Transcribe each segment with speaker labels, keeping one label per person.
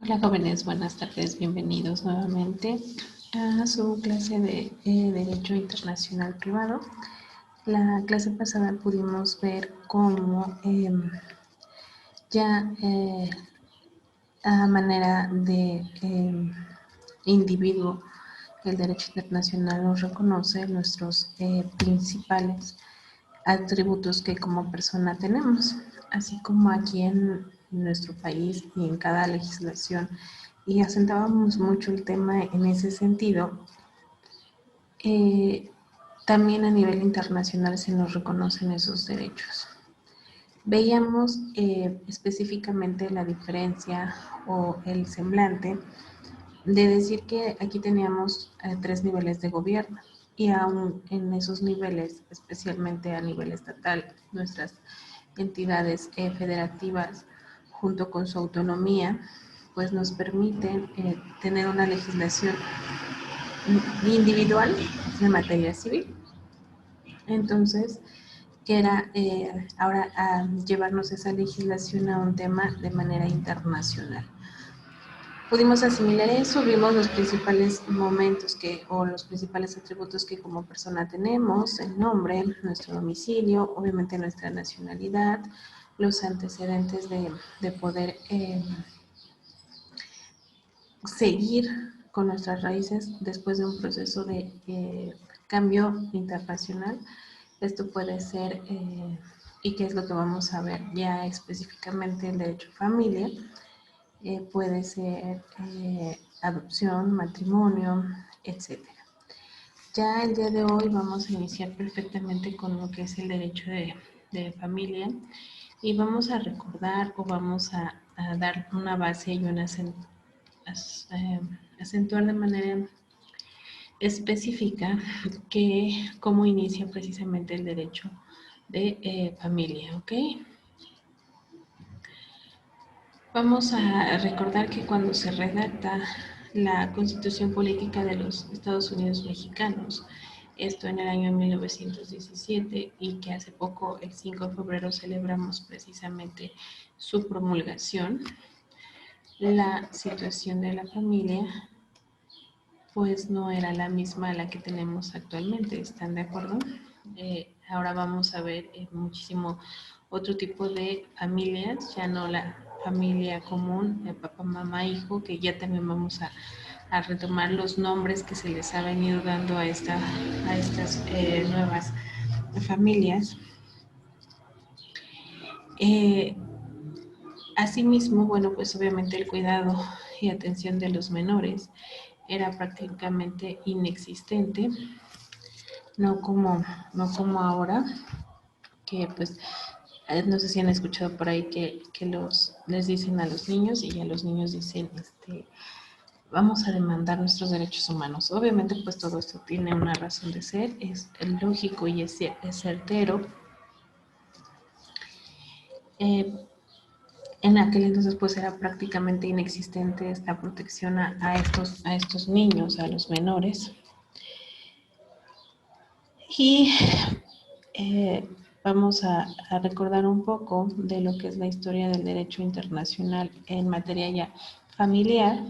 Speaker 1: Hola jóvenes, buenas tardes, bienvenidos nuevamente a su clase de Derecho Internacional Privado. La clase pasada pudimos ver cómo ya a manera de individuo el derecho internacional nos reconoce nuestros principales atributos que como persona tenemos, así como aquí en nuestro país y en cada legislación, y acentábamos mucho el tema en ese sentido. También a nivel internacional se nos reconocen esos derechos. Veíamos específicamente la diferencia o el semblante de decir que aquí teníamos 3 niveles de gobierno y aún en esos niveles, especialmente a nivel estatal, nuestras entidades federativas, junto con su autonomía, pues nos permiten tener una legislación individual de materia civil. Entonces, que era ahora llevarnos esa legislación a un tema de manera internacional. Pudimos asimilar eso, vimos los principales momentos o los principales atributos que como persona tenemos: el nombre, nuestro domicilio, obviamente nuestra nacionalidad, los antecedentes de poder seguir con nuestras raíces después de un proceso de cambio internacional. Esto puede ser, y qué es lo que vamos a ver ya específicamente, el derecho a familia. Puede ser adopción, matrimonio, etc. Ya el día de hoy vamos a iniciar perfectamente con lo que es el derecho de familia y vamos a recordar o vamos a dar una base y acentuar de manera específica cómo inicia precisamente el derecho de familia, ¿ok? Vamos a recordar que cuando se redacta la Constitución Política de los Estados Unidos Mexicanos, esto en el año 1917, y que hace poco, el 5 de febrero, celebramos precisamente su promulgación, la situación de la familia pues no era la misma a la que tenemos actualmente, ¿están de acuerdo? Ahora vamos a ver muchísimo otro tipo de familias, ya no la familia común, papá, mamá, hijo, que ya también vamos a retomar los nombres que se les ha venido dando a estas nuevas familias. Asimismo, bueno, pues obviamente el cuidado y atención de los menores era prácticamente inexistente, no como ahora, que pues no sé si han escuchado por ahí que les dicen a los niños y a los niños dicen, vamos a demandar nuestros derechos humanos. Obviamente pues todo esto tiene una razón de ser, es lógico y es certero. En aquel entonces pues era prácticamente inexistente esta protección a estos niños, a los menores. Y vamos a recordar un poco de lo que es la historia del derecho internacional en materia ya familiar.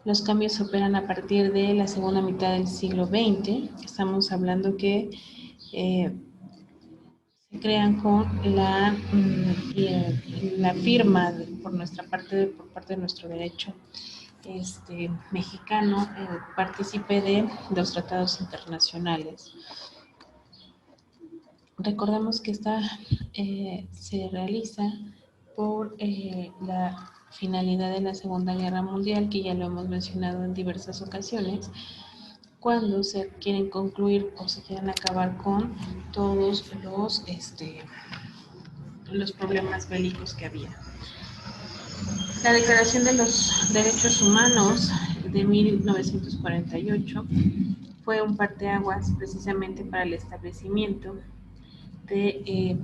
Speaker 1: Los cambios operan a partir de la segunda mitad del siglo XX. Estamos hablando que se crean con la firma por parte de nuestro derecho mexicano, partícipe de los tratados internacionales. Recordemos que esta se realiza por la finalidad de la Segunda Guerra Mundial, que ya lo hemos mencionado en diversas ocasiones, cuando se quieren concluir o se quieren acabar con todos los problemas bélicos que había. La Declaración de los Derechos Humanos de 1948 fue un parteaguas precisamente para el establecimiento de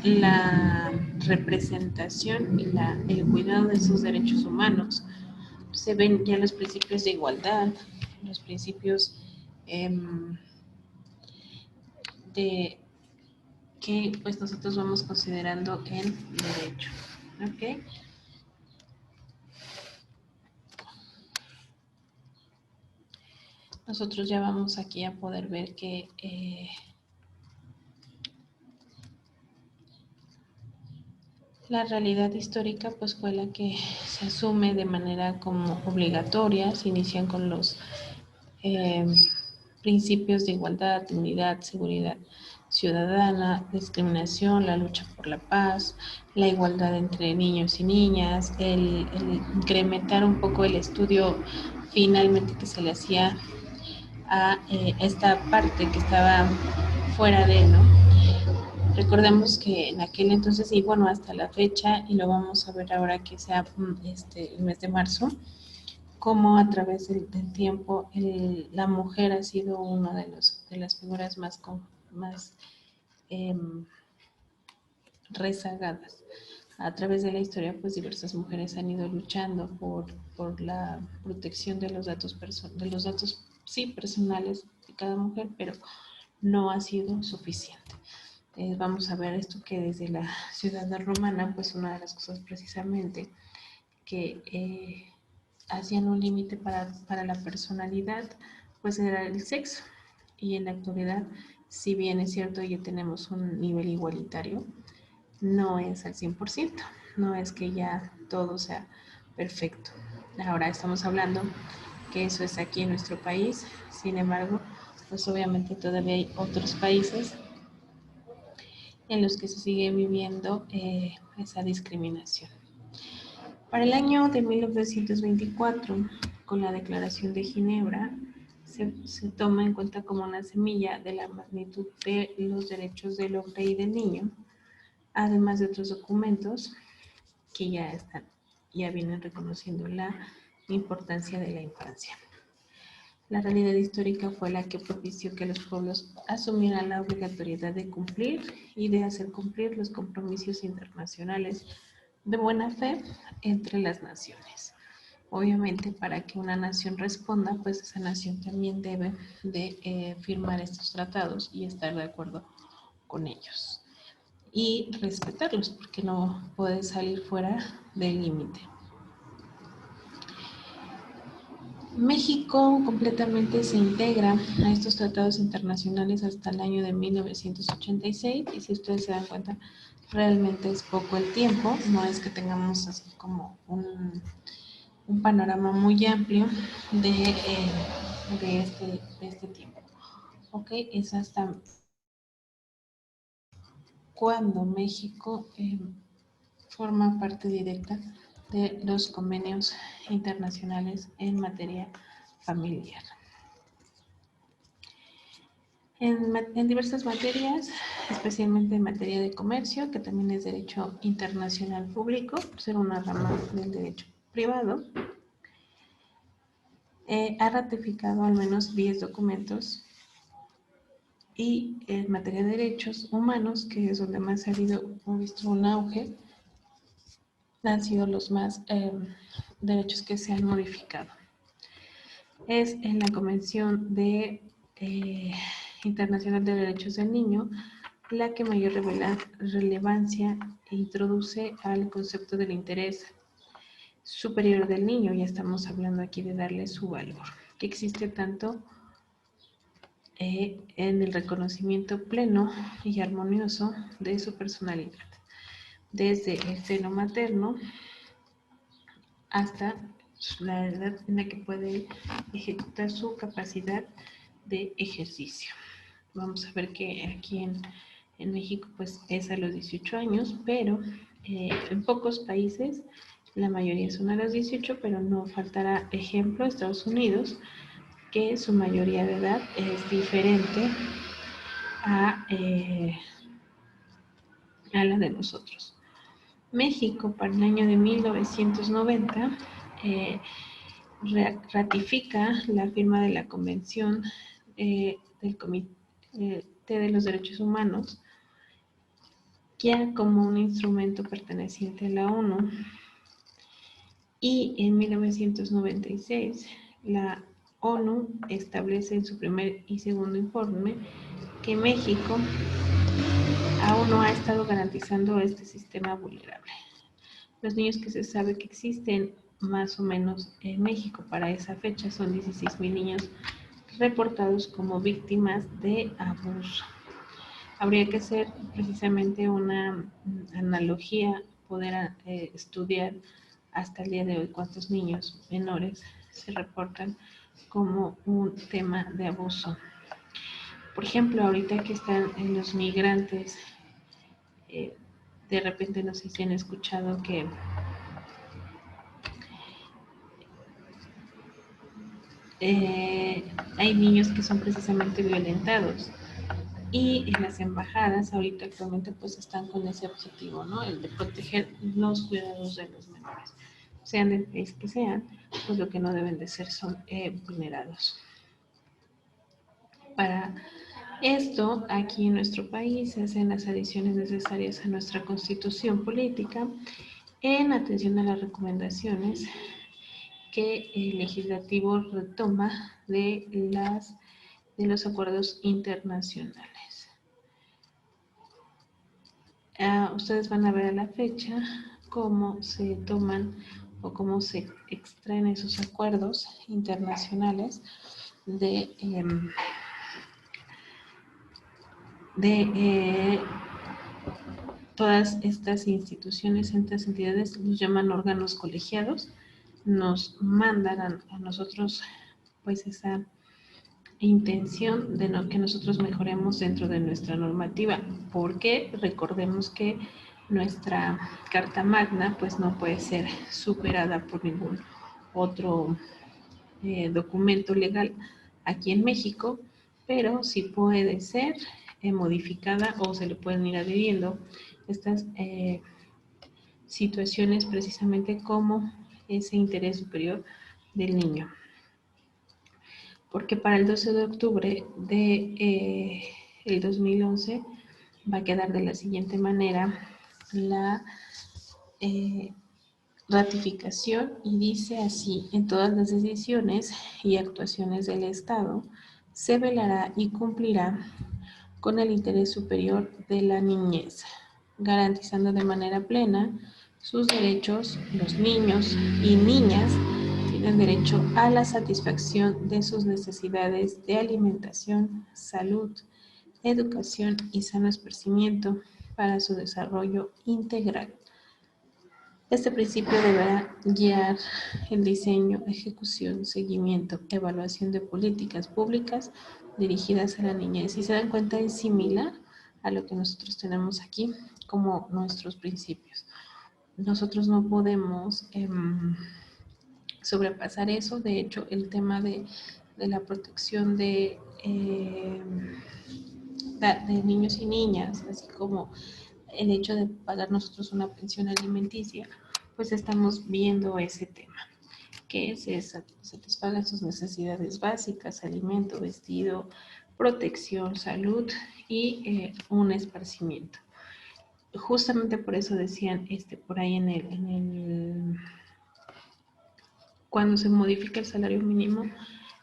Speaker 1: la representación y el cuidado de sus derechos humanos. Se ven ya los principios de igualdad, los principios de que pues nosotros vamos considerando en derecho. ¿Okay? nosotros ya vamos aquí a poder ver que la realidad histórica pues fue la que se asume de manera como obligatoria. Se inician con los principios de igualdad, dignidad, seguridad ciudadana, discriminación, la lucha por la paz, la igualdad entre niños y niñas, el incrementar un poco el estudio finalmente que se le hacía a esta parte que estaba fuera de, ¿no? Recordemos que en aquel entonces, y bueno, hasta la fecha, y lo vamos a ver ahora que sea el mes de marzo, cómo a través del tiempo la mujer ha sido una de las figuras más eh, rezagadas. A través de la historia, pues diversas mujeres han ido luchando por la protección de los datos, sí, personales de cada mujer, pero no ha sido suficiente. Vamos a ver esto que desde la ciudad romana, pues una de las cosas precisamente que hacían un límite para la personalidad, pues era el sexo. Y en la actualidad, si bien es cierto, ya tenemos un nivel igualitario, no es al 100%, no es que ya todo sea perfecto. Ahora estamos hablando que eso es aquí en nuestro país, sin embargo, pues obviamente todavía hay otros países en los que se sigue viviendo esa discriminación. Para el año de 1924, con la Declaración de Ginebra, se toma en cuenta como una semilla de la magnitud de los derechos del hombre y del niño, además de otros documentos que ya vienen reconociendo la importancia de la infancia. La realidad histórica fue la que propició que los pueblos asumieran la obligatoriedad de cumplir y de hacer cumplir los compromisos internacionales de buena fe entre las naciones. Obviamente, para que una nación responda, pues esa nación también debe de firmar estos tratados y estar de acuerdo con ellos. Y respetarlos, porque no puede salir fuera del límite. México completamente se integra a estos tratados internacionales hasta el año de 1986 y si ustedes se dan cuenta, realmente es poco el tiempo, no es que tengamos así como un panorama muy amplio de este tiempo. Ok, es hasta cuando México forma parte directa de los convenios internacionales en materia familiar. En diversas materias, especialmente en materia de comercio, que también es derecho internacional público, por ser una rama del derecho privado, ha ratificado al menos 10 documentos y en materia de derechos humanos, que es donde más ha visto un auge, han sido los más derechos que se han modificado. Es en la Convención Internacional de Derechos del Niño la que mayor relevancia introduce al concepto del interés superior del niño. Ya estamos hablando aquí de darle su valor, que existe tanto en el reconocimiento pleno y armonioso de su personalidad, desde el seno materno hasta la edad en la que puede ejecutar su capacidad de ejercicio. Vamos a ver que aquí en México pues es a los 18 años, pero en pocos países, la mayoría son a los 18, pero no faltará ejemplo Estados Unidos, que su mayoría de edad es diferente a la de nosotros. México, para el año de 1990, ratifica la firma de la Convención del Comité de los Derechos Humanos, ya como un instrumento perteneciente a la ONU, y en 1996 la ONU establece en su primer y segundo informe que México aún no ha estado garantizando este sistema vulnerable. Los niños que se sabe que existen más o menos en México para esa fecha son 16,000 niños reportados como víctimas de abuso. Habría que hacer precisamente una analogía, poder estudiar hasta el día de hoy cuántos niños menores se reportan como un tema de abuso. Por ejemplo, ahorita que están en los migrantes, de repente no sé si han escuchado que hay niños que son precisamente violentados y en las embajadas ahorita actualmente pues están con ese objetivo, ¿no? El de proteger los cuidados de los menores, sean del país que sean, pues lo que no deben de ser son vulnerados. Para esto, aquí en nuestro país se hacen las adiciones necesarias a nuestra constitución política en atención a las recomendaciones que el legislativo retoma de los acuerdos internacionales. Ustedes van a ver a la fecha cómo se toman o cómo se extraen esos acuerdos internacionales de todas estas instituciones, estas entidades, los llaman órganos colegiados, nos mandan a nosotros pues esa intención de que nosotros mejoremos dentro de nuestra normativa, porque recordemos que nuestra Carta Magna pues no puede ser superada por ningún otro documento legal aquí en México, pero sí puede ser modificada o se le pueden ir adhiriendo estas situaciones precisamente como ese interés superior del niño. Porque para el 12 de octubre de el 2011 va a quedar de la siguiente manera la ratificación y dice así: en todas las decisiones y actuaciones del Estado se velará y cumplirá con el interés superior de la niñez, garantizando de manera plena sus derechos. Los niños y niñas tienen derecho a la satisfacción de sus necesidades de alimentación, salud, educación y sano esparcimiento para su desarrollo integral. Este principio deberá guiar el diseño, ejecución, seguimiento, evaluación de políticas públicas dirigidas a la niñez. Si se dan cuenta, es similar a lo que nosotros tenemos aquí como nuestros principios. Nosotros no podemos sobrepasar eso. De hecho, el tema de la protección de niños y niñas, así como el hecho de pagar nosotros una pensión alimenticia, pues estamos viendo ese tema, que se satisfagan sus necesidades básicas: alimento, vestido, protección, salud y un esparcimiento. Justamente por eso decían por ahí cuando se modifica el salario mínimo,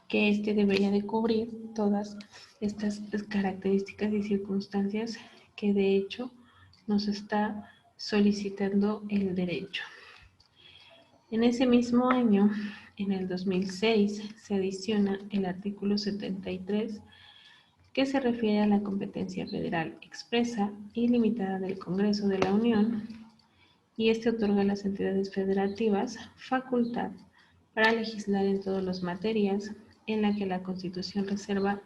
Speaker 1: que debería de cubrir todas estas características y circunstancias que de hecho nos está solicitando el derecho. En ese mismo año, en el 2006, se adiciona el artículo 73, que se refiere a la competencia federal expresa y limitada del Congreso de la Unión, y otorga a las entidades federativas facultad para legislar en todas las materias en la que la Constitución reserva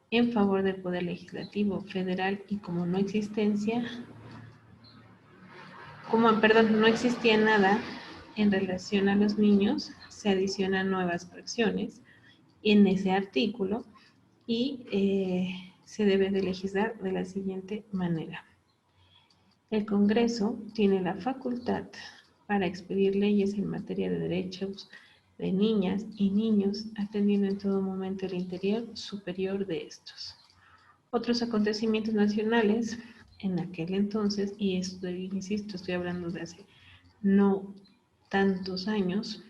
Speaker 1: en favor del Poder Legislativo Federal, y como no existía nada en relación a los niños, se adicionan nuevas fracciones en ese artículo y se debe de legislar de la siguiente manera. El Congreso tiene la facultad para expedir leyes en materia de derechos de niñas y niños, atendiendo en todo momento el interés superior de estos. Otros acontecimientos nacionales en aquel entonces, y esto, insisto, estoy hablando de hace no tantos años,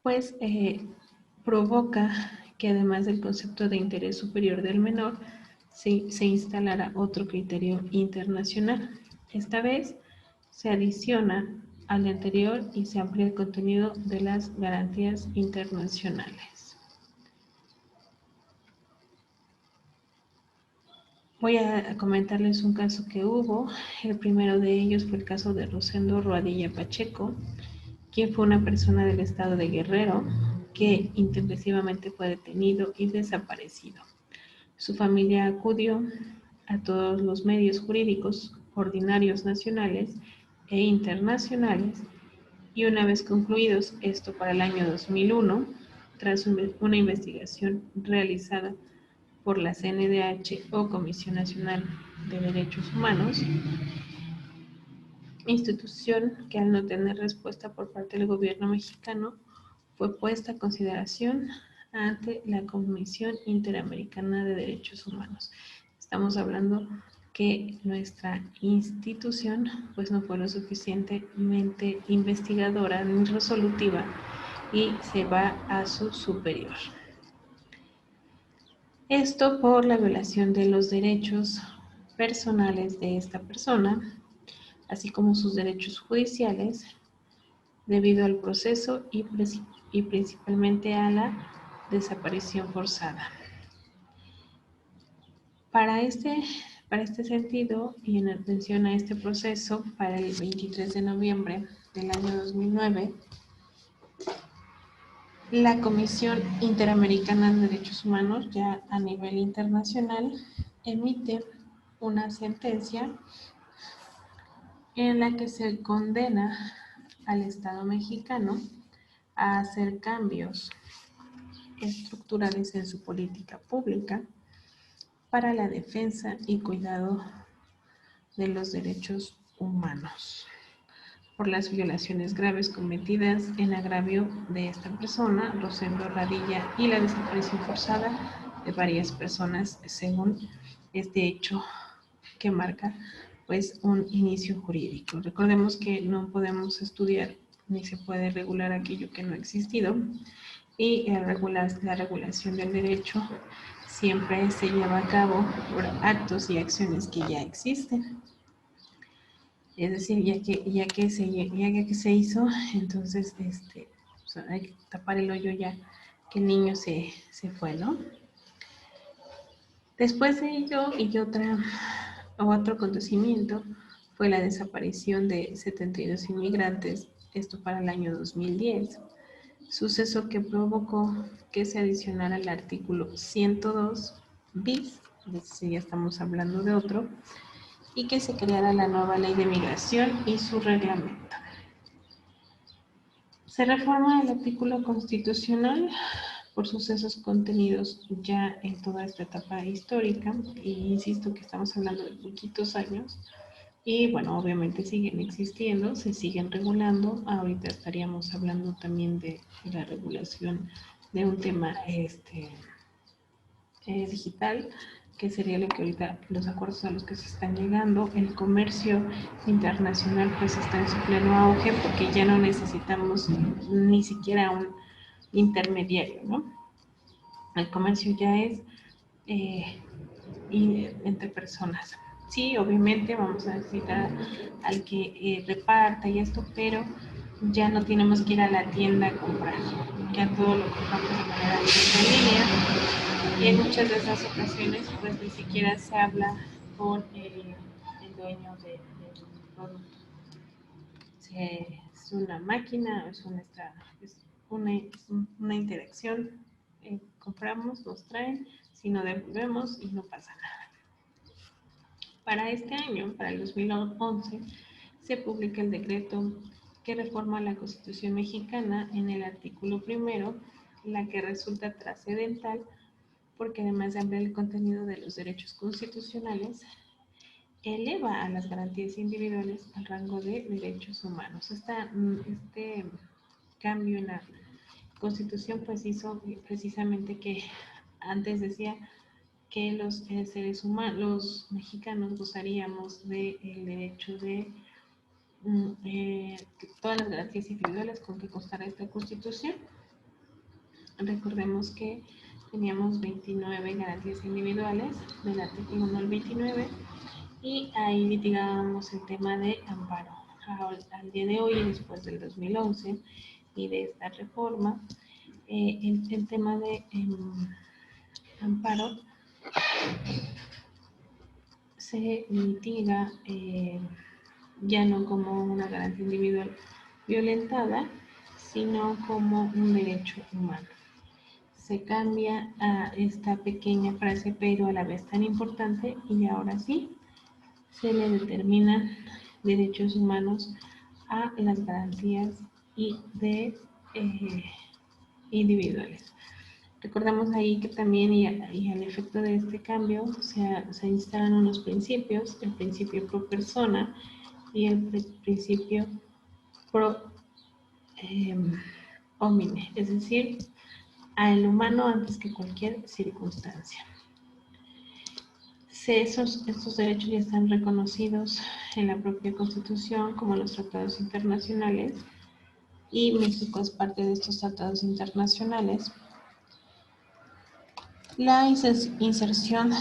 Speaker 1: pues provoca que además del concepto de interés superior del menor, se instalara otro criterio internacional. Esta vez se adiciona al anterior y se amplía el contenido de las garantías internacionales. Voy a comentarles un caso que hubo. El primero de ellos fue el caso de Rosendo Roadilla Pacheco, quien fue una persona del estado de Guerrero que intempestivamente fue detenido y desaparecido. Su familia acudió a todos los medios jurídicos ordinarios nacionales e internacionales y una vez concluidos, esto para el año 2001, tras una investigación realizada por la CNDH o Comisión Nacional de Derechos Humanos, institución que al no tener respuesta por parte del gobierno mexicano fue puesta a consideración ante la Comisión Interamericana de Derechos Humanos. Estamos hablando que nuestra institución pues no fue lo suficientemente investigadora ni resolutiva y se va a su superior. Esto por la violación de los derechos personales de esta persona, así como sus derechos judiciales, debido al proceso y principalmente a la desaparición forzada. Para este sentido, y en atención a este proceso, para el 23 de noviembre del año 2009, la Comisión Interamericana de Derechos Humanos, ya a nivel internacional, emite una sentencia en la que se condena al Estado mexicano a hacer cambios estructurales en su política pública para la defensa y cuidado de los derechos humanos por las violaciones graves cometidas en agravio de esta persona, Rosendo Radilla, y la desaparición forzada de varias personas según este hecho que marca pues un inicio jurídico. Recordemos que no podemos estudiar ni se puede regular aquello que no ha existido y la regulación del derecho siempre se lleva a cabo por actos y acciones que ya existen. Es decir, ya que se hizo, entonces pues hay que tapar el hoyo ya que el niño se fue, ¿no? Después de ello, otro acontecimiento fue la desaparición de 72 inmigrantes, esto para el año 2010, suceso que provocó que se adicionara el artículo 102 bis, es decir, ya estamos hablando de otro, y que se creara la nueva ley de migración y su reglamento. Se reforma el artículo constitucional por sucesos contenidos ya en toda esta etapa histórica, y insisto que estamos hablando de poquitos años, y bueno, obviamente siguen existiendo, se siguen regulando. Ahorita estaríamos hablando también de la regulación de un tema digital, que sería lo que ahorita los acuerdos a los que se están llegando. El comercio internacional pues está en su pleno auge porque ya no necesitamos ni siquiera un intermediario, ¿no? El comercio ya es entre personas. Sí, obviamente vamos a necesitar al que reparta y esto, pero ya no tenemos que ir a la tienda a comprar, ya todo lo compramos de manera directa en línea, y en muchas de esas ocasiones pues ni siquiera se habla con el dueño del producto. Es una máquina, es una interacción, compramos, nos traen, si no devolvemos y no pasa nada. Para este año, para el 2011, se publica el decreto que reforma la Constitución mexicana en el artículo primero, la que resulta trascendental porque además de ampliar el contenido de los derechos constitucionales, eleva a las garantías individuales al rango de derechos humanos. Este cambio en la Constitución pues hizo precisamente que antes decía que los seres humanos, los mexicanos, gozaríamos del derecho de todas las garantías individuales con que constara esta Constitución. Recordemos que teníamos 29 garantías individuales del artículo 1 al 29 y ahí litigábamos el tema de amparo. Al día de hoy, después del 2011 y de esta reforma, el tema de amparo se mitiga ya no como una garantía individual violentada, sino como un derecho humano. Se cambia a esta pequeña frase, pero a la vez tan importante, y ahora sí, se le determinan derechos humanos a las garantías y de individuales. Recordamos ahí que también, y al efecto de este cambio, se instalan unos principios, el principio pro persona y el principio pro homine, es decir, al humano antes que cualquier circunstancia. Estos derechos ya están reconocidos en la propia Constitución como en los tratados internacionales, y México es parte de estos tratados internacionales. La inserción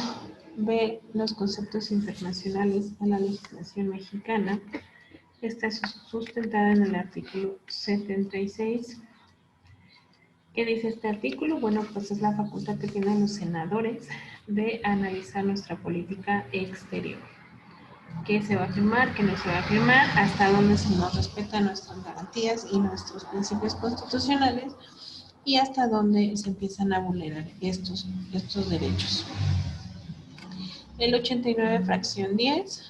Speaker 1: de los conceptos internacionales a la legislación mexicana está sustentada en el artículo 76. ¿Qué dice este artículo? Bueno, pues es la facultad que tienen los senadores de analizar nuestra política exterior. ¿Qué se va a firmar? ¿Qué no se va a firmar? ¿Hasta dónde se nos respetan nuestras garantías y nuestros principios constitucionales? ¿Y hasta dónde se empiezan a vulnerar estos derechos? El 89, fracción 10,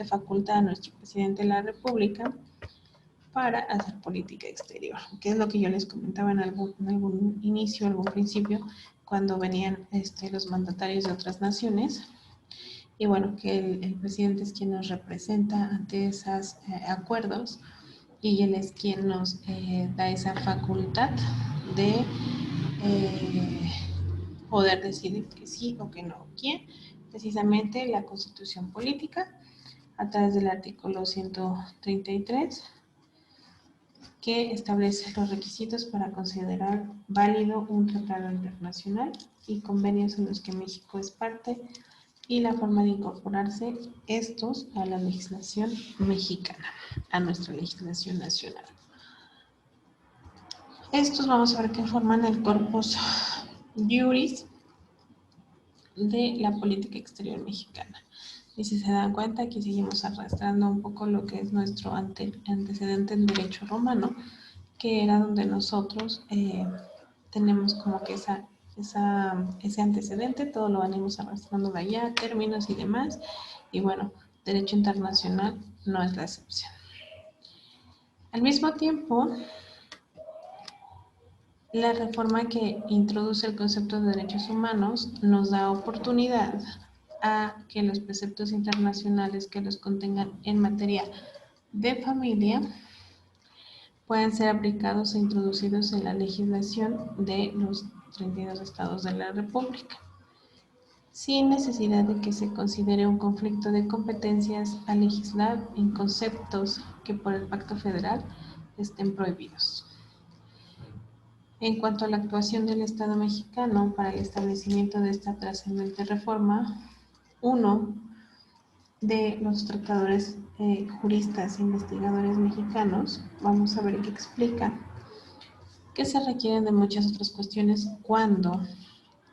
Speaker 1: faculta a nuestro presidente de la República para hacer política exterior, que es lo que yo les comentaba en algún inicio, algún principio, cuando venían los mandatarios de otras naciones. Y bueno, que el presidente es quien nos representa ante esos acuerdos, y él es quien nos da esa facultad de poder decidir que sí o que no. ¿Quién? Precisamente la Constitución Política, a través del artículo 133, que establece los requisitos para considerar válido un tratado internacional y convenios en los que México es parte, y la forma de incorporarse estos a la legislación mexicana, a nuestra legislación nacional. Estos vamos a ver que forman el corpus juris de la política exterior mexicana. Y si se dan cuenta, aquí seguimos arrastrando un poco lo que es nuestro antecedente en derecho romano, que era donde nosotros tenemos como que ese antecedente, todo lo venimos arrastrando de allá, términos y demás, y bueno, derecho internacional no es la excepción. Al mismo tiempo, la reforma que introduce el concepto de derechos humanos nos da oportunidad a que los preceptos internacionales que los contengan en materia de familia puedan ser aplicados e introducidos en la legislación de los 32 estados de la República, sin necesidad de que se considere un conflicto de competencias a legislar en conceptos que por el Pacto Federal estén prohibidos. En cuanto a la actuación del Estado mexicano para el establecimiento de esta trascendente reforma, uno de los tratadores, juristas e investigadores mexicanos, vamos a ver qué explica que se requieren de muchas otras cuestiones cuando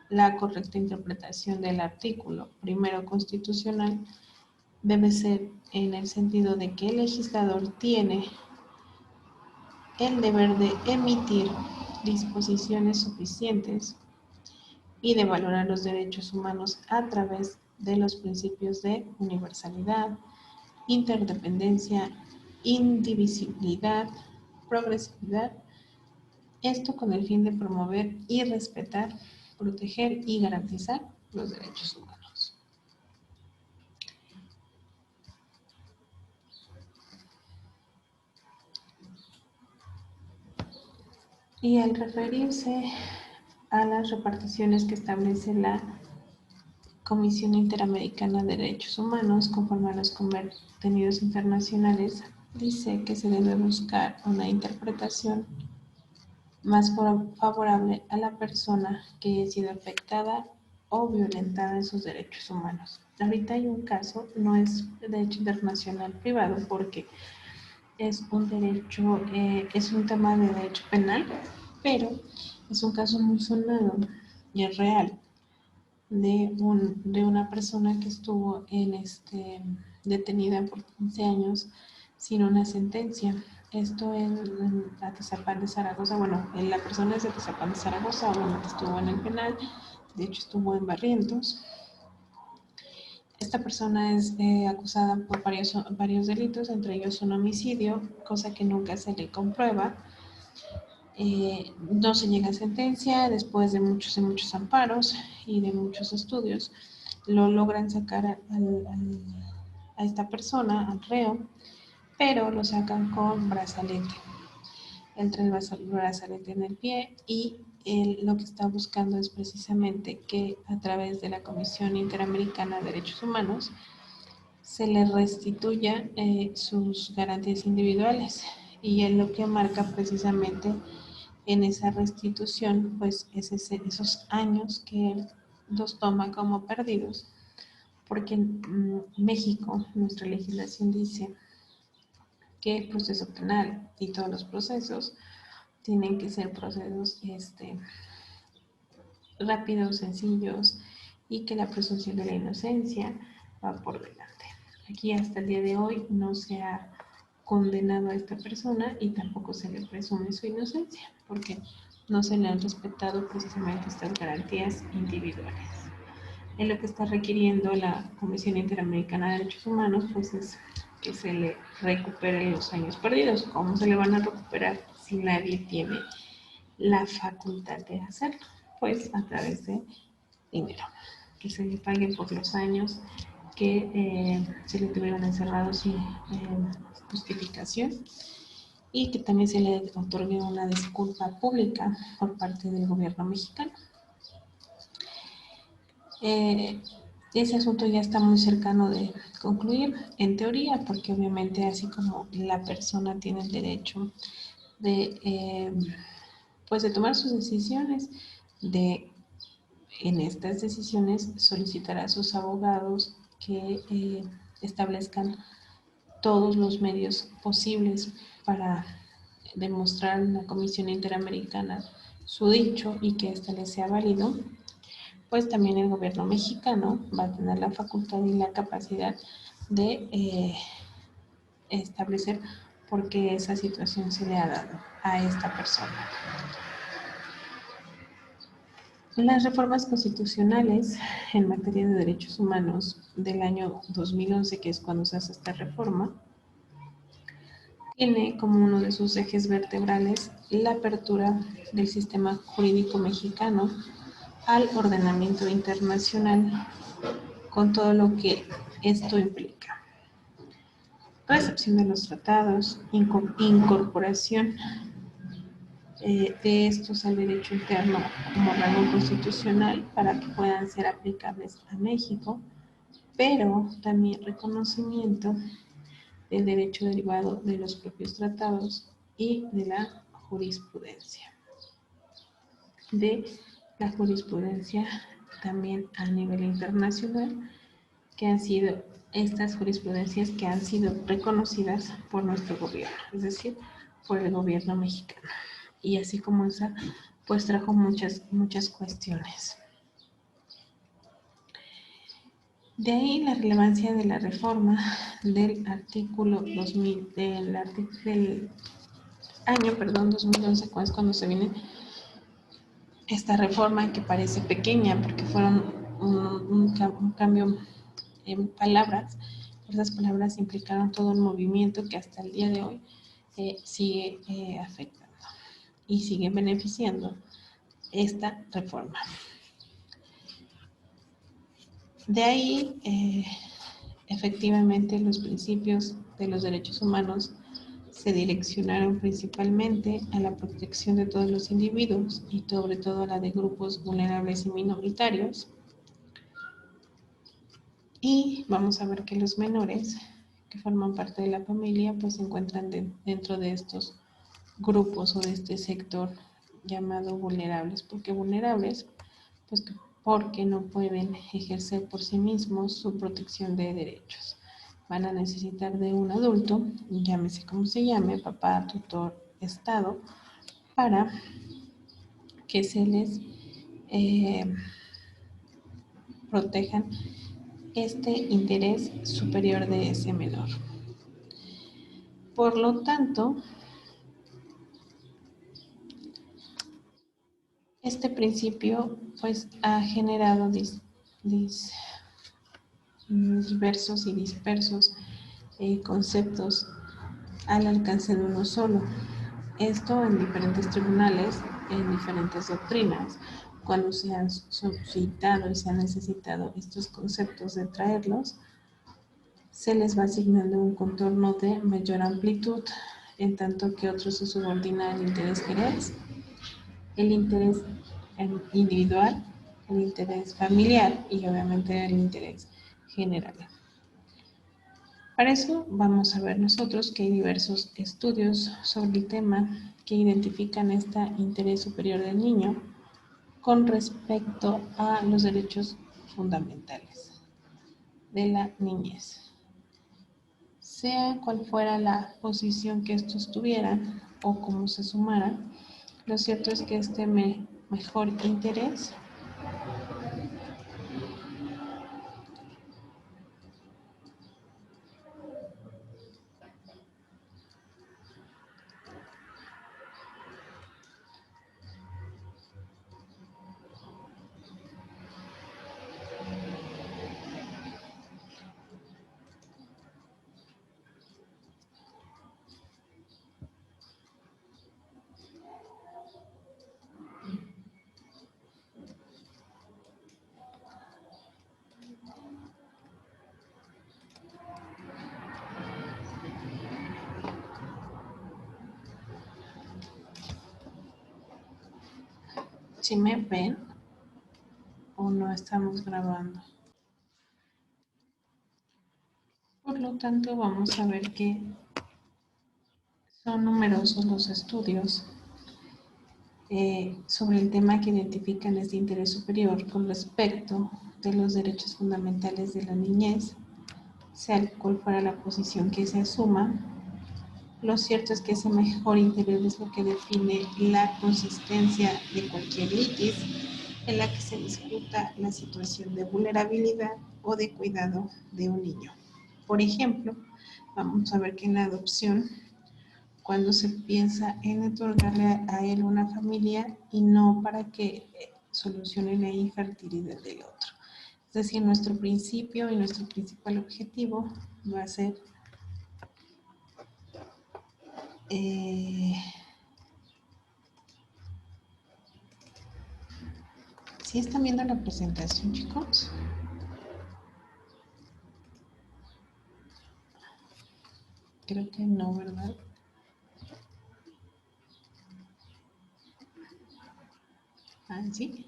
Speaker 1: la correcta interpretación del artículo primero constitucional debe ser en el sentido de que el legislador tiene el deber de emitir disposiciones suficientes y de valorar los derechos humanos a través de los principios de universalidad, interdependencia, indivisibilidad, progresividad, esto con el fin de promover y respetar, proteger y garantizar los derechos humanos. Y al referirse a las reparticiones que establece la Comisión Interamericana de Derechos Humanos, conforme a los convenios internacionales, dice que se debe buscar una interpretación más favorable a la persona que haya sido afectada o violentada en sus derechos humanos. Ahorita hay un caso, no es derecho internacional privado, porque es un derecho, es un tema de derecho penal, pero es un caso muy sonado y es real, de una persona que estuvo detenida por 15 años sin una sentencia. Esto en Atizapán de Zaragoza. Bueno, la persona es de Atizapán de Zaragoza, obviamente estuvo en el penal, de hecho estuvo en Barrientos. Esta persona es acusada por varios delitos, entre ellos un homicidio, cosa que nunca se le comprueba. No se llega a sentencia. Después de muchos y muchos amparos y de muchos estudios, lo logran sacar a esta persona, al reo, pero lo sacan con brazalete. Entra el brazalete en el pie y él lo que está buscando es precisamente que a través de la Comisión Interamericana de Derechos Humanos se le restituya sus garantías individuales, y él lo que marca precisamente en esa restitución pues es esos años que él los toma como perdidos, porque en México nuestra legislación dice que el proceso penal y todos los procesos tienen que ser procesos rápidos, sencillos, y que la presunción de la inocencia va por delante. Aquí hasta el día de hoy no se ha condenado a esta persona y tampoco se le presume su inocencia, porque no se le han respetado precisamente estas garantías individuales. En lo que está requiriendo la Comisión Interamericana de Derechos Humanos, pues es que se le recupere los años perdidos. ¿Cómo se le van a recuperar si nadie tiene la facultad de hacerlo? Pues a través de dinero, que se le pague por los años que se le tuvieron encerrados sin justificación, y que también se le otorgue una disculpa pública por parte del gobierno mexicano. Ese asunto ya está muy cercano de concluir, en teoría, porque obviamente así como la persona tiene el derecho de, pues de tomar sus decisiones, en estas decisiones solicitar a sus abogados que establezcan todos los medios posibles para demostrar en la Comisión Interamericana su dicho y que ésta le sea válido, pues también el gobierno mexicano va a tener la facultad y la capacidad de establecer por qué esa situación se le ha dado a esta persona. Las reformas constitucionales en materia de derechos humanos del año 2011, que es cuando se hace esta reforma, tiene como uno de sus ejes vertebrales la apertura del sistema jurídico mexicano al ordenamiento internacional, con todo lo que esto implica. Recepción de los tratados, incorporación de estos al derecho interno como rango constitucional para que puedan ser aplicables a México, pero también reconocimiento del derecho derivado de los propios tratados y de la jurisprudencia. También a nivel internacional, que han sido estas jurisprudencias que han sido reconocidas por nuestro gobierno, es decir, por el gobierno mexicano. Y así como esa, pues trajo muchas cuestiones. De ahí la relevancia de la reforma del artículo 2000, del año 2011, es cuando se viene esta reforma, que parece pequeña porque fueron un cambio en palabras. Esas palabras implicaron todo un movimiento que hasta el día de hoy sigue afectando y sigue beneficiando esta reforma. De ahí, efectivamente, los principios de los derechos humanos se direccionaron principalmente a la protección de todos los individuos y sobre todo a la de grupos vulnerables y minoritarios. Y vamos a ver que los menores que forman parte de la familia pues se encuentran dentro de estos grupos o de este sector llamado vulnerables. ¿Por qué vulnerables? Pues porque no pueden ejercer por sí mismos su protección de derechos. Van a necesitar de un adulto, llámese como se llame, papá, tutor, Estado, para que se les protejan este interés superior de ese menor. Por lo tanto, este principio pues ha generado diversos y dispersos conceptos al alcance de uno solo. Esto en diferentes tribunales, en diferentes doctrinas. Cuando se han suscitado y se han necesitado estos conceptos de traerlos, se les va asignando un contorno de mayor amplitud, en tanto que otros se subordina al interés general, el interés individual, el interés familiar y obviamente el interés general. Para eso vamos a ver nosotros que hay diversos estudios sobre el tema que identifican este interés superior del niño con respecto a los derechos fundamentales de la niñez. Sea cual fuera la posición que estos tuvieran o cómo se sumaran, lo cierto es que este mejor interés ¿sí me ven o no estamos grabando? Por lo tanto, vamos a ver que son numerosos los estudios sobre el tema que identifican este interés superior con respecto de los derechos fundamentales de la niñez, sea cual fuera la posición que se asuma. Lo cierto es que ese mejor interés es lo que define la consistencia de cualquier litis en la que se discuta la situación de vulnerabilidad o de cuidado de un niño. Por ejemplo, vamos a ver que en la adopción, cuando se piensa en otorgarle a él una familia y no para que solucione la infertilidad del otro. Es decir, nuestro principio y nuestro principal objetivo va a ser ¿sí están viendo la presentación, chicos? Creo que no, ¿verdad? Ah, sí.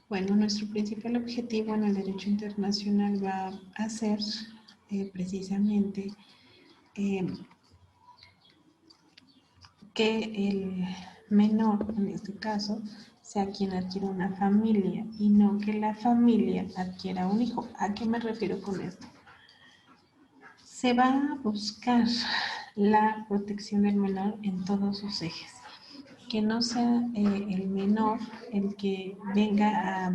Speaker 1: Bueno, nuestro principal objetivo en el derecho internacional va a ser precisamente que el menor, en este caso, sea quien adquiera una familia y no que la familia adquiera un hijo. ¿A qué me refiero con esto? Se va a buscar la protección del menor en todos sus ejes. Que no sea el menor el que venga a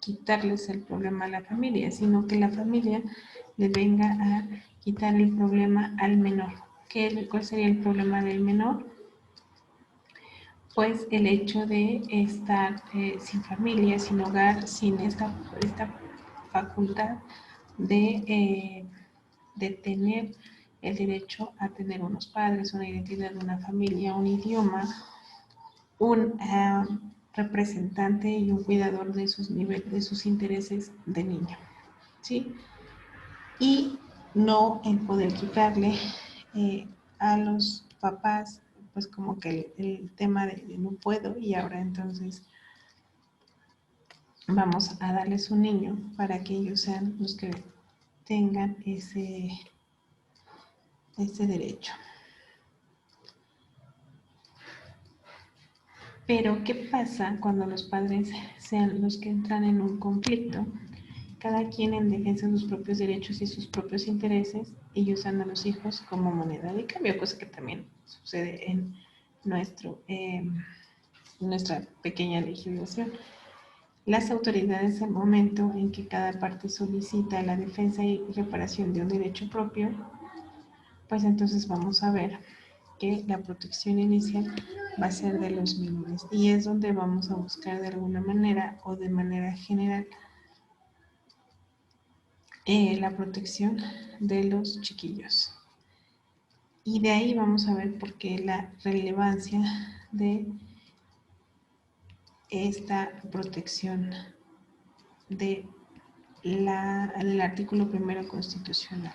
Speaker 1: quitarles el problema a la familia, sino que la familia le venga a quitar el problema al menor. ¿Cuál sería el problema del menor? Pues el hecho de estar sin familia, sin hogar, sin esta facultad de tener el derecho a tener unos padres, una identidad, una familia, un idioma, un representante y un cuidador de sus niveles, de sus intereses de niño, ¿sí? Y no el poder quitarle a los papás, pues como que el tema de no puedo y ahora entonces vamos a darles un niño para que ellos sean los que tengan ese derecho. Pero, ¿qué pasa cuando los padres sean los que entran en un conflicto? Cada quien en defensa de sus propios derechos y sus propios intereses y usan a los hijos como moneda de cambio, cosa que también sucede en nuestra pequeña legislación. las autoridades al momento en que cada parte solicita la defensa y reparación de un derecho propio, pues entonces vamos a ver que la protección inicial va a ser de los menores y es donde vamos a buscar de alguna manera o de manera general la protección de los chiquillos. Y de ahí vamos a ver por qué la relevancia de esta protección del artículo 1 constitucional.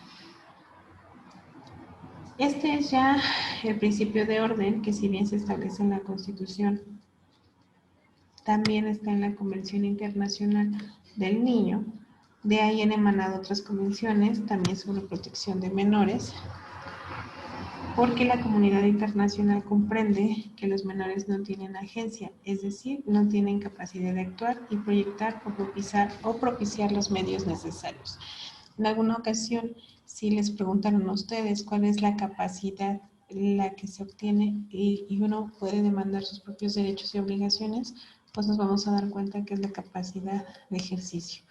Speaker 1: Este es ya el principio de orden que, si bien se establece en la Constitución, también está en la Convención Internacional del Niño. De ahí han emanado otras convenciones también sobre protección de menores, porque la comunidad internacional comprende que los menores no tienen agencia, es decir, no tienen capacidad de actuar y proyectar o propiciar los medios necesarios. En alguna ocasión, si les preguntaron a ustedes cuál es la capacidad la que se obtiene y uno puede demandar sus propios derechos y obligaciones, pues nos vamos a dar cuenta que es la capacidad de ejercicio.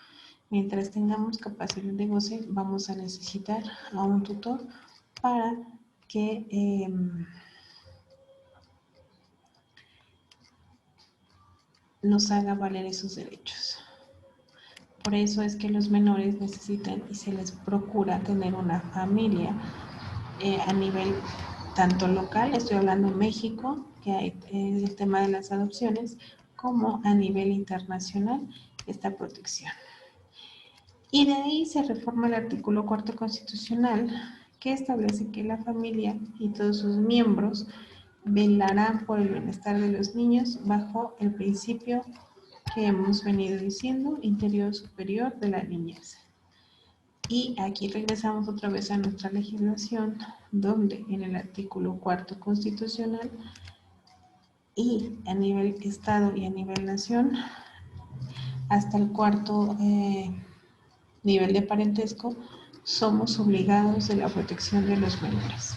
Speaker 1: Mientras tengamos capacidad de goce, vamos a necesitar a un tutor para que nos haga valer esos derechos. Por eso es que los menores necesitan y se les procura tener una familia a nivel tanto local, estoy hablando de México, que hay el tema de las adopciones, como a nivel internacional esta protección. Y de ahí se reforma el artículo 4 constitucional, que establece que la familia y todos sus miembros velarán por el bienestar de los niños bajo el principio que hemos venido diciendo, interior superior de la niñez. Y aquí regresamos otra vez a nuestra legislación, donde en el artículo 4 constitucional y a nivel Estado y a nivel nación, hasta el cuarto nivel de parentesco, somos obligados de la protección de los menores.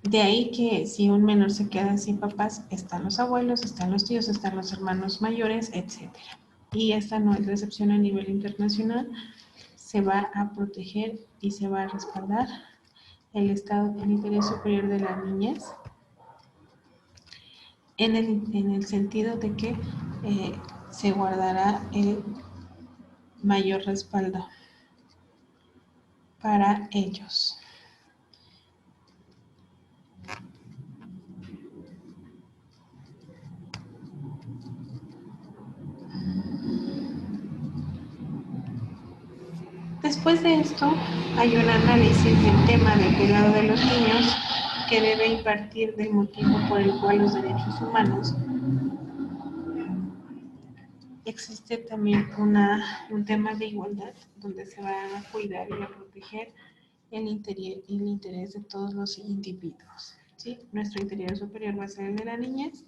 Speaker 1: De ahí que si un menor se queda sin papás, están los abuelos, están los tíos, están los hermanos mayores, etc. Y esta no es la excepción a nivel internacional. Se va a proteger y se va a respaldar el Estado, el interés superior de la niñez, en el sentido de que se guardará el mayor respaldo para ellos. Después de esto, hay un análisis del tema del cuidado de los niños que debe impartir del motivo por el cual los derechos humanos. Existe también un tema de igualdad donde se va a cuidar y a proteger el interés de todos los individuos. ¿Sí? Nuestro interés superior va a ser el de la niñez,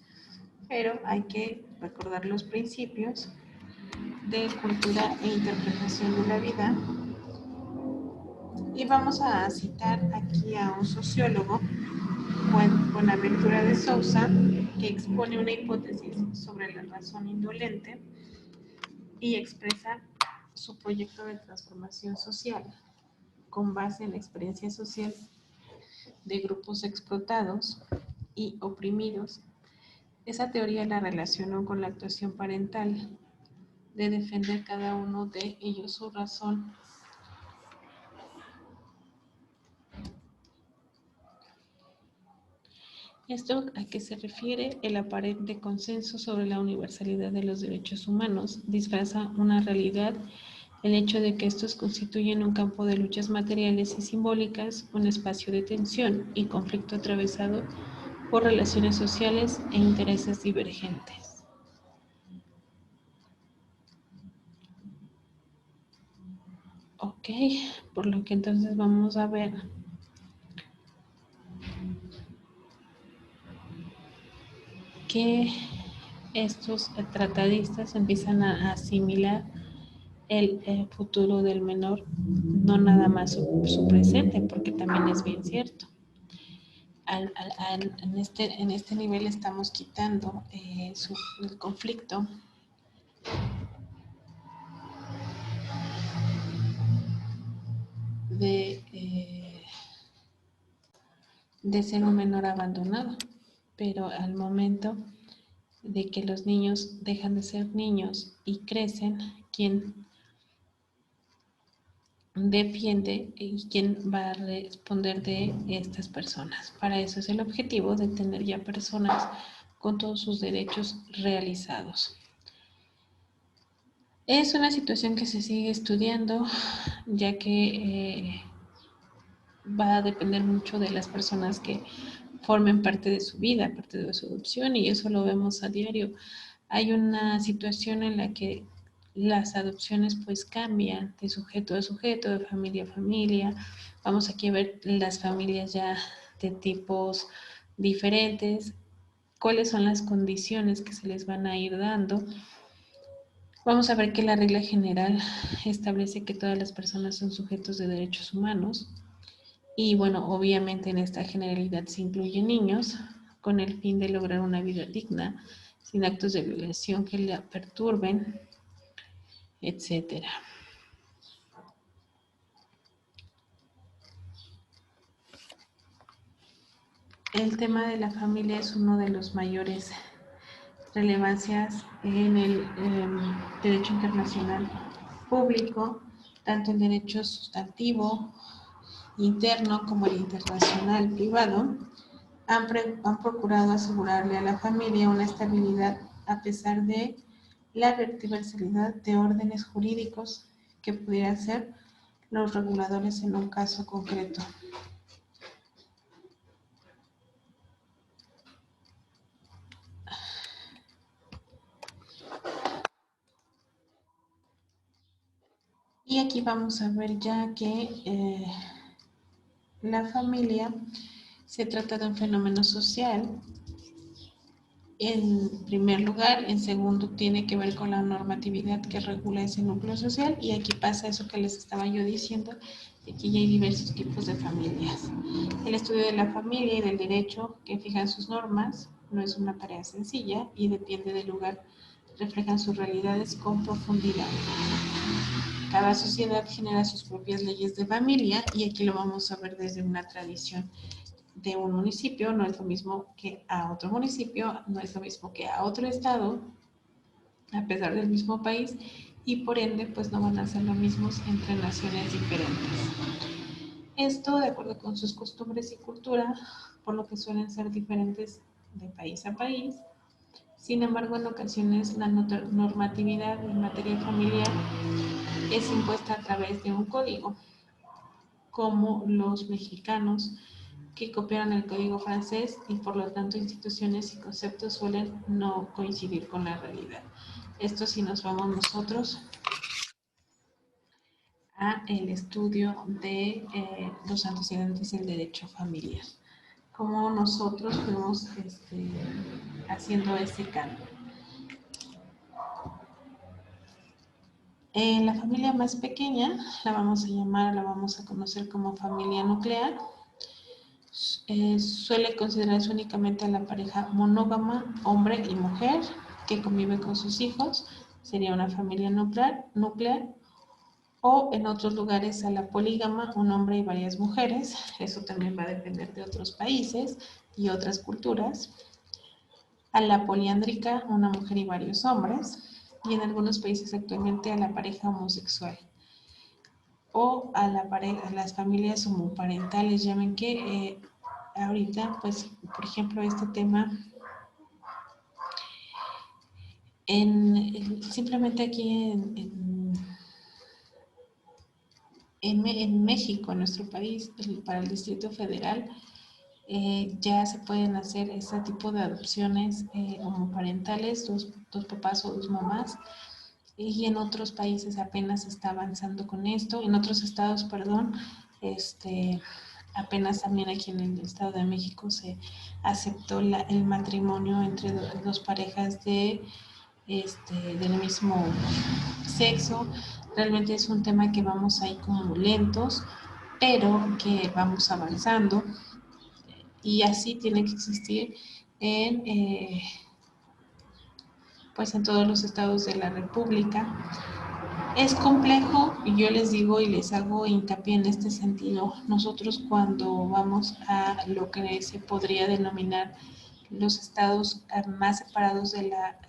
Speaker 1: pero hay que recordar los principios de cultura e interpretación de la vida. Y vamos a citar aquí a un sociólogo, Buenaventura de Sousa, que expone una hipótesis sobre la razón indolente y expresa su proyecto de transformación social con base en la experiencia social de grupos explotados y oprimidos. Esa teoría la relacionó con la actuación parental de defender cada uno de ellos su razón. Esto a qué se refiere: el aparente consenso sobre la universalidad de los derechos humanos disfraza una realidad el hecho de que estos constituyen un campo de luchas materiales y simbólicas, un espacio de tensión y conflicto atravesado por relaciones sociales e intereses divergentes. Ok, por lo que entonces vamos a ver que estos tratadistas empiezan a asimilar el futuro del menor, no nada más su presente, porque también es bien cierto. En este nivel estamos quitando el conflicto de ser un menor abandonado, pero al momento de que los niños dejan de ser niños y crecen, quien defiende y quién va a responder de estas personas. Para eso es el objetivo de tener ya personas con todos sus derechos realizados. Es una situación que se sigue estudiando, ya que va a depender mucho de las personas que formen parte de su vida, parte de su adopción, y eso lo vemos a diario. Hay una situación en la que las adopciones pues cambian de sujeto a sujeto, de familia a familia. Vamos aquí a ver las familias ya de tipos diferentes, cuáles son las condiciones que se les van a ir dando. Vamos a ver que la regla general establece que todas las personas son sujetos de derechos humanos y bueno, obviamente en esta generalidad se incluyen niños con el fin de lograr una vida digna, sin actos de violación que la perturben, etcétera. El tema de la familia es uno de los mayores relevancias en el derecho internacional público, tanto el derecho sustantivo interno como el internacional privado han procurado asegurarle a la familia una estabilidad a pesar de la diversidad de órdenes jurídicos que pudieran ser los reguladores en un caso concreto. Y aquí vamos a ver ya que la familia se trata de un fenómeno social. En primer lugar, en segundo tiene que ver con la normatividad que regula ese núcleo social y aquí pasa eso que les estaba yo diciendo, de que ya hay diversos tipos de familias. El estudio de la familia y del derecho que fijan sus normas no es una tarea sencilla y depende del lugar, reflejan sus realidades con profundidad. Cada sociedad genera sus propias leyes de familia y aquí lo vamos a ver desde una tradición de un municipio, no es lo mismo que a otro municipio, no es lo mismo que a otro estado, a pesar del mismo país, y por ende pues no van a ser lo mismos entre naciones diferentes. Esto de acuerdo con sus costumbres y cultura, por lo que suelen ser diferentes de país a país. Sin embargo, en ocasiones la normatividad en materia familiar es impuesta a través de un código, como los mexicanos que copiaron el código francés y por lo tanto instituciones y conceptos suelen no coincidir con la realidad. Esto si nos vamos nosotros a el estudio de los antecedentes del derecho familiar, cómo nosotros fuimos haciendo ese cambio. La familia más pequeña la vamos a conocer como familia nuclear. Suele considerarse únicamente a la pareja monógama, hombre y mujer, que convive con sus hijos, sería una familia nuclear, o en otros lugares a la polígama, un hombre y varias mujeres, eso también va a depender de otros países y otras culturas, a la poliándrica, una mujer y varios hombres, y en algunos países actualmente a la pareja homosexual o a las familias homoparentales, llamen que ahorita, pues, por ejemplo, este tema, simplemente aquí en México, en nuestro país, para el Distrito Federal, ya se pueden hacer este tipo de adopciones homoparentales, dos papás o dos mamás, y en otros países apenas está avanzando con esto, en otros estados, perdón, apenas también aquí en el Estado de México se aceptó el matrimonio entre dos parejas del mismo sexo. Realmente es un tema que vamos ahí como lentos, pero que vamos avanzando y así tiene que existir en pues en todos los estados de la República. Es complejo, y yo les digo y les hago hincapié en este sentido. Nosotros cuando vamos a lo que se podría denominar los estados más separados de la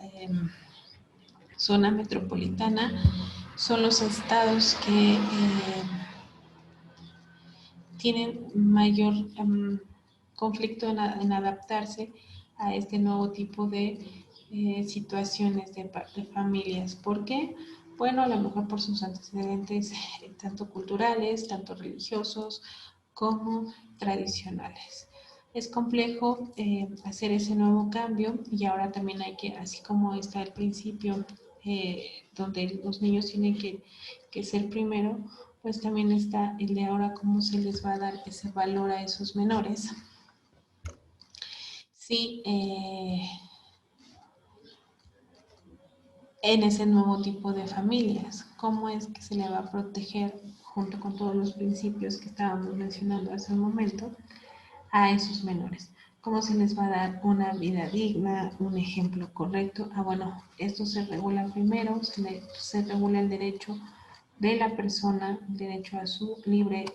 Speaker 1: zona metropolitana, son los estados que tienen mayor conflicto en adaptarse a este nuevo tipo de situaciones de familias. ¿Por qué? Bueno, a lo mejor por sus antecedentes tanto culturales, tanto religiosos como tradicionales. Es complejo hacer ese nuevo cambio y ahora también hay que, así como está al principio, donde los niños tienen que ser primero, pues también está el de ahora cómo se les va a dar ese valor a esos menores. Sí, en ese nuevo tipo de familias, cómo es que se le va a proteger junto con todos los principios que estábamos mencionando hace un momento a esos menores. ¿Cómo se les va a dar una vida digna, un ejemplo correcto? Bueno, esto se regula primero, se regula el derecho de la persona, derecho a su libre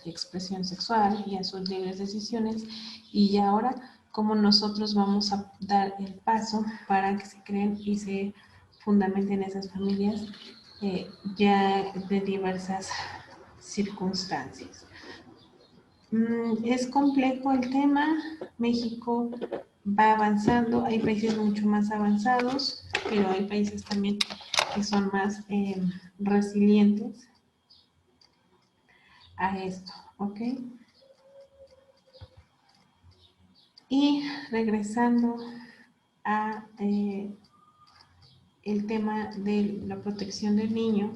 Speaker 1: expresión sexual y a sus libres decisiones. Y ya ahora, cómo nosotros vamos a dar el paso para que se creen y se fundamenten esas familias ya de diversas circunstancias. Es complejo el tema. México va avanzando, hay países mucho más avanzados, pero hay países también que son más resilientes a esto, ¿ok? Y regresando a el tema de la protección del niño,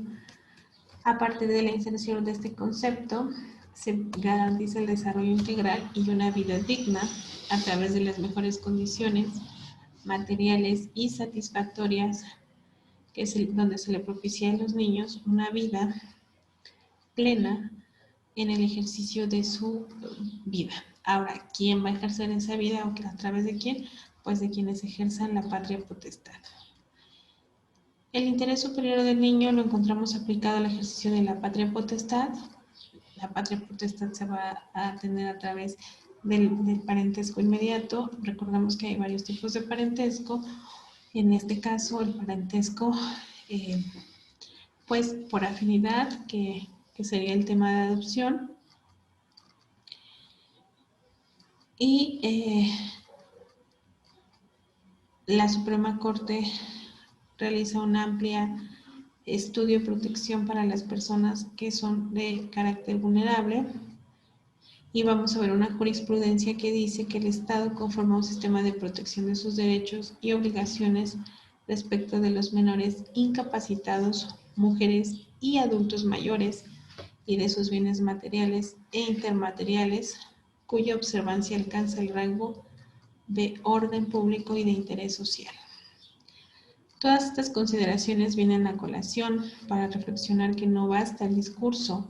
Speaker 1: aparte de la inserción de este concepto, se garantiza el desarrollo integral y una vida digna a través de las mejores condiciones materiales y satisfactorias, que es donde se le propicia a los niños una vida plena en el ejercicio de su vida. Ahora, ¿quién va a ejercer esa vida o a través de quién? Pues de quienes ejerzan la patria potestad. El interés superior del niño lo encontramos aplicado al ejercicio de la patria potestad. La patria potestad se va a tener a través del parentesco inmediato. Recordemos que hay varios tipos de parentesco. En este caso, el parentesco, pues por afinidad, que sería el tema de adopción. Y la Suprema Corte realiza un amplio estudio de protección para las personas que son de carácter vulnerable. Y vamos a ver una jurisprudencia que dice que el Estado conforma un sistema de protección de sus derechos y obligaciones respecto de los menores incapacitados, mujeres y adultos mayores, y de sus bienes materiales e intermateriales, cuya observancia alcanza el rango de orden público y de interés social. Todas estas consideraciones vienen a colación para reflexionar que no basta el discurso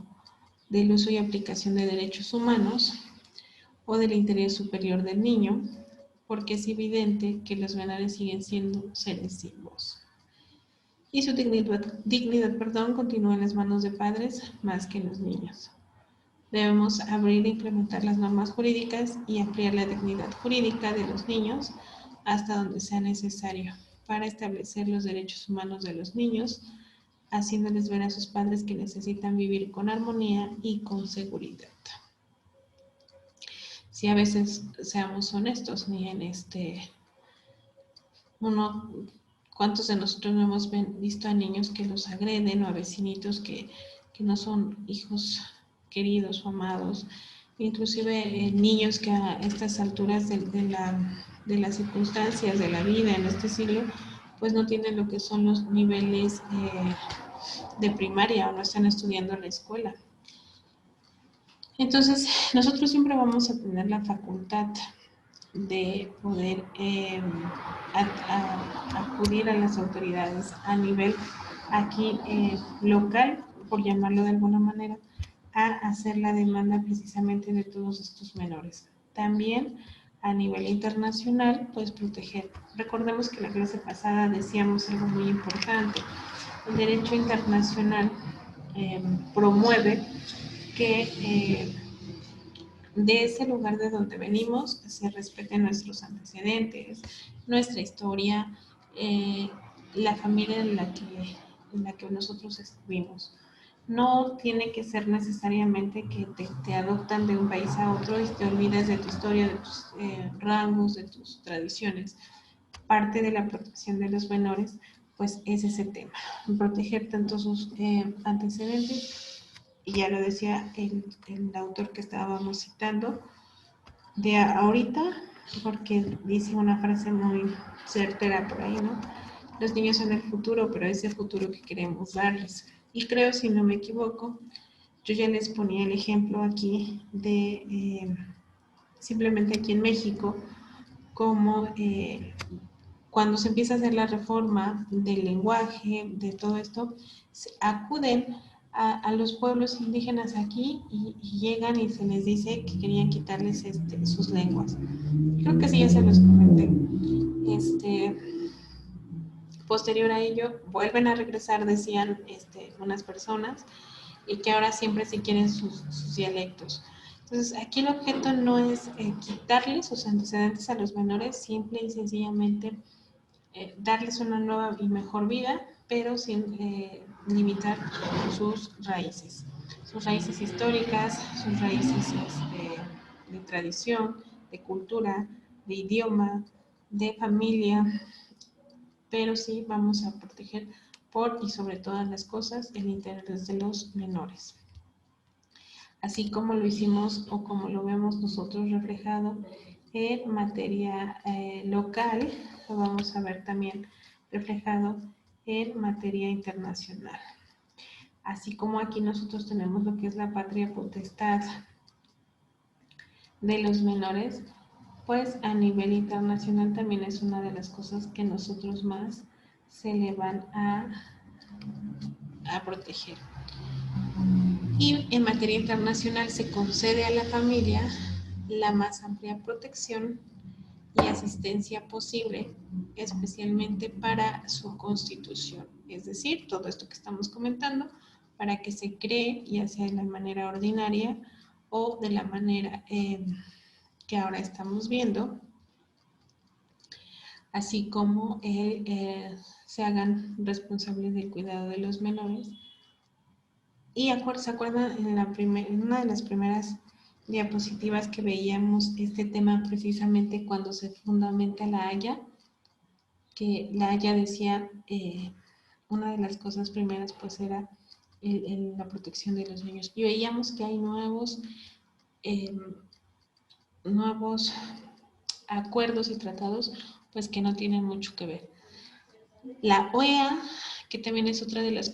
Speaker 1: del uso y aplicación de derechos humanos o del interés superior del niño, porque es evidente que los menores siguen siendo seres sin voz. Y su dignidad, continúa en las manos de padres más que en los niños. Debemos abrir e implementar las normas jurídicas y ampliar la dignidad jurídica de los niños hasta donde sea necesario para establecer los derechos humanos de los niños, haciéndoles ver a sus padres que necesitan vivir con armonía y con seguridad. Si a veces, seamos honestos, ni en ¿cuántos de nosotros no hemos visto a niños que los agreden o a vecinitos que no son hijos queridos o amados? Inclusive niños que a estas alturas de las circunstancias de la vida en este siglo, pues no tienen lo que son los niveles de primaria o no están estudiando en la escuela. Entonces, nosotros siempre vamos a tener la facultad de poder acudir a las autoridades a nivel aquí local, por llamarlo de alguna manera, a hacer la demanda precisamente de todos estos menores. También a nivel internacional, pues proteger. Recordemos que la clase pasada decíamos algo muy importante. El derecho internacional promueve que de ese lugar de donde venimos se respeten nuestros antecedentes, nuestra historia, la familia en la que nosotros estuvimos. No tiene que ser necesariamente que te adoptan de un país a otro y te olvides de tu historia, de tus rangos, de tus tradiciones. Parte de la protección de los menores, pues es ese tema, proteger tanto sus antecedentes, y ya lo decía el autor que estábamos citando, de ahorita, porque dice una frase muy certera por ahí, ¿no? Los niños son el futuro, pero es el futuro que queremos darles. Y creo, si no me equivoco, yo ya les ponía el ejemplo aquí de simplemente aquí en México, como cuando se empieza a hacer la reforma del lenguaje, de todo esto, acuden a los pueblos indígenas aquí y llegan y se les dice que querían quitarles sus lenguas. Creo que sí, ya se los comenté. Posterior a ello, vuelven a regresar, decían unas personas, y que ahora siempre se quieren sus dialectos. Entonces, aquí el objeto no es quitarles sus antecedentes a los menores, simple y sencillamente darles una nueva y mejor vida, pero sin limitar sus raíces históricas, sus raíces de tradición, de cultura, de idioma, de familia, pero sí vamos a proteger por y sobre todas las cosas el interés de los menores. Así como lo hicimos o como lo vemos nosotros reflejado en materia local, lo vamos a ver también reflejado en materia internacional. Así como aquí nosotros tenemos lo que es la patria potestad de los menores, pues a nivel internacional también es una de las cosas que nosotros más se le van a proteger. Y en materia internacional se concede a la familia la más amplia protección y asistencia posible, especialmente para su constitución. Es decir, todo esto que estamos comentando, para que se cree, ya sea de la manera ordinaria o de la manera que ahora estamos viendo, así como se hagan responsables del cuidado de los menores. Y ¿se acuerdan en una de las primeras diapositivas que veíamos este tema precisamente cuando se fundamenta la Haya? Que la Haya decía, una de las cosas primeras pues era la protección de los niños. Y veíamos que hay nuevos acuerdos y tratados pues que no tienen mucho que ver. La OEA, que también es otra de las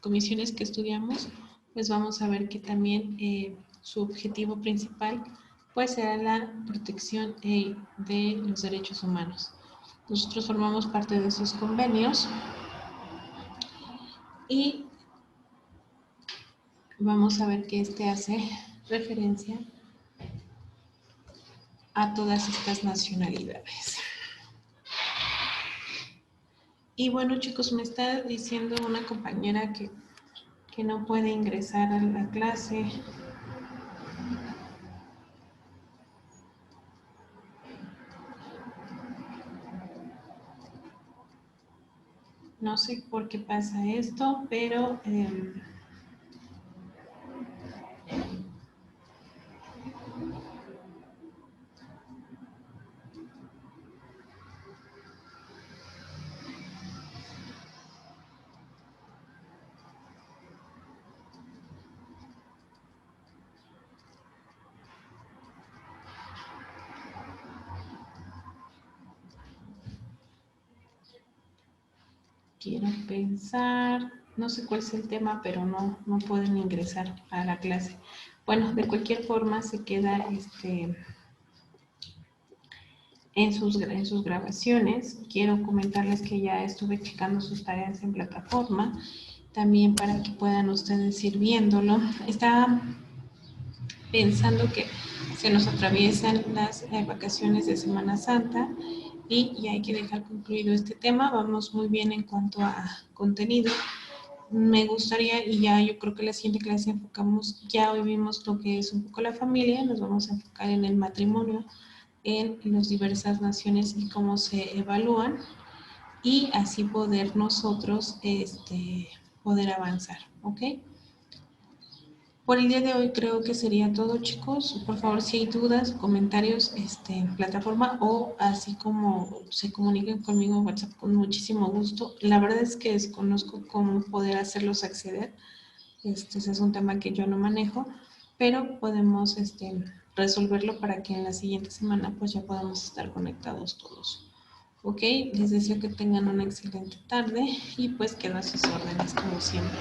Speaker 1: comisiones que estudiamos, pues vamos a ver que también su objetivo principal pues será la protección de los derechos humanos. Nosotros formamos parte de esos convenios y vamos a ver que hace referencia a todas estas nacionalidades. Y bueno, chicos, me está diciendo una compañera que no puede ingresar a la clase. No sé por qué pasa esto, pero quiero pensar, no sé cuál es el tema, pero no pueden ingresar a la clase. Bueno, de cualquier forma se queda en sus grabaciones. Quiero comentarles que ya estuve checando sus tareas en plataforma, también para que puedan ustedes ir viéndolo. Estaba pensando que se nos atraviesan las vacaciones de Semana Santa y ya hay que dejar concluido este tema. Vamos muy bien en cuanto a contenido. Me gustaría, y ya yo creo que la siguiente clase enfocamos, ya hoy vimos lo que es un poco la familia, nos vamos a enfocar en el matrimonio, en las diversas naciones y cómo se evalúan, y así poder nosotros poder avanzar, ¿ok? Por el día de hoy creo que sería todo, chicos. Por favor, si hay dudas, comentarios en plataforma o así como se comuniquen conmigo en WhatsApp, con muchísimo gusto. La verdad es que desconozco cómo poder hacerlos acceder. Ese es un tema que yo no manejo, pero podemos resolverlo para que en la siguiente semana pues ya podamos estar conectados todos. Ok, les deseo que tengan una excelente tarde y pues quedo a sus órdenes como siempre.